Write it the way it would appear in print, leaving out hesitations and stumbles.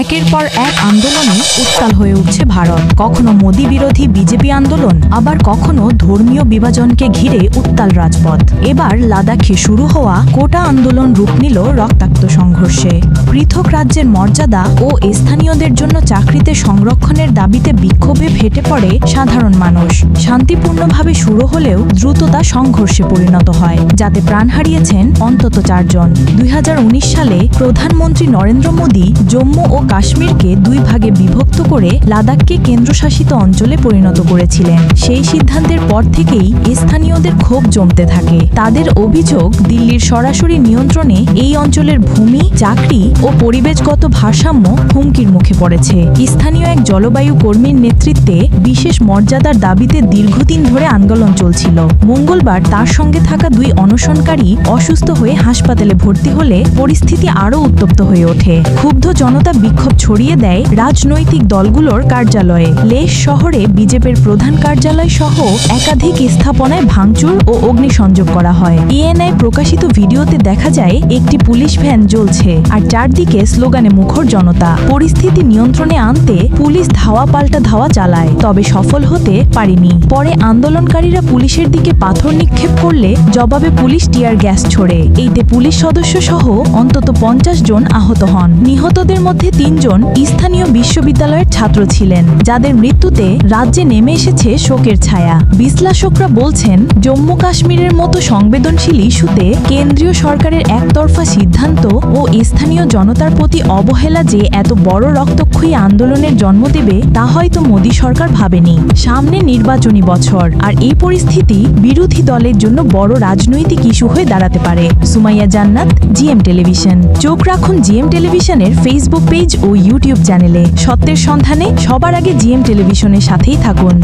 একের পর এক আন্দোলনে উত্তাল হয়ে উঠছে ভারত। কখনো মোদি বিরোধী বিজেপি আন্দোলন, আবার কখনো ধর্মীয় বিভাজনকে ঘিরে উত্তাল রাজপথ। এবার লাদাখে শুরু হওয়া কোটা আন্দোলন রূপ নিল রক্তাক্ত সংঘর্ষে। পৃথক রাজ্যের মর্যাদা ও স্থানীয়দের জন্য চাকরিতে সংরক্ষণের দাবিতে বিক্ষোভে ফেটে পড়ে সাধারণ মানুষ। শান্তিপূর্ণভাবে শুরু হলেও দ্রুত তা সংঘর্ষে পরিণত হয়, যাতে প্রাণ হারিয়েছেন অন্তত 4 জন। 2019 সালে প্রধানমন্ত্রী নরেন্দ্র মোদী জম্মু ও কাশ্মীরকে 2 ভাগে বিভক্ত করে লাদাখকে কেন্দ্রশাসিত অঞ্চলে পরিণত করেছিলেন। সেই সিদ্ধান্তের পর থেকেই স্থানীয়দের ক্ষোভ জমতে থাকে। তাদের অভিযোগ, দিল্লির সরাসরি নিয়ন্ত্রণে এই অঞ্চলের ভূমি, চাকরি ও পরিবেশগত ভারসাম্য হুমকির মুখে পড়েছে। স্থানীয় এক জলবায়ু কর্মীর নেতৃত্বে বিশেষ মর্যাদার দাবিতে দীর্ঘদিন ধরে আন্দোলন চলছিল। মঙ্গলবার তার সঙ্গে থাকা 2 অনশনকারী অসুস্থ হয়ে হাসপাতালে ভর্তি হলে পরিস্থিতি আরও উত্তপ্ত হয়ে ওঠে। ক্ষুব্ধ জনতা বিক্ষোভ ছড়িয়ে দেয় রাজনৈতিক দলগুলোর কার্যালয়ে। লেহ শহরে বিজেপির প্রধান কার্যালয় সহ একাধিক স্থাপনায় ভাঙচুর ও অগ্নিসংযোগ করা হয়। ইএনআই প্রকাশিত ভিডিওতে দেখা যায় একটি পুলিশ ভ্যান জ্বলছে আর চারদিকে স্লোগানে মুখর জনতা। পরিস্থিতি নিয়ন্ত্রণে আনতে পুলিশ ধাওয়া পাল্টা ধাওয়া চালায়, তবে সফল হতে পারেনি। পরে আন্দোলনকারীরা পুলিশের দিকে পাথর নিক্ষেপ করলে জবাবে পুলিশ টিয়ার গ্যাস ছোড়ে। এতে পুলিশ সদস্য সহ অন্তত 50 জন আহত হন। নিহতদের মধ্যে 3 জন স্থানীয় বিশ্ববিদ্যালয়ের ছাত্র ছিলেন, যাদের মৃত্যুতে রাজ্যে নেমে এসেছে শোকের ছায়া। বিশ্লেষকরা বলছেন, জম্মু কাশ্মীরের মতো সংবেদনশীল ইস্যুতে কেন্দ্রীয় সরকারের একতরফা সিদ্ধান্ত ও স্থানীয় জনতার প্রতি অবহেলা যে এত বড় রক্তক্ষয়ী আন্দোলনের জন্ম দেবে তা হয়তো মোদী সরকার ভাবেনি। সামনে নির্বাচনী বছর, আর এই পরিস্থিতি বিরোধী দলের জন্য বড় রাজনৈতিক ইস্যু হয়ে দাঁড়াতে পারে। সুমাইয়া জান্নাত, জিএম টেলিভিশন। চোখ রাখুন জিএম টেলিভিশনের ফেসবুক পেজ ও ইউটিউব চ্যানেলে। সত্যের সন্ধানে সবার আগে জিএম টেলিভিশনের সাথেই থাকুন।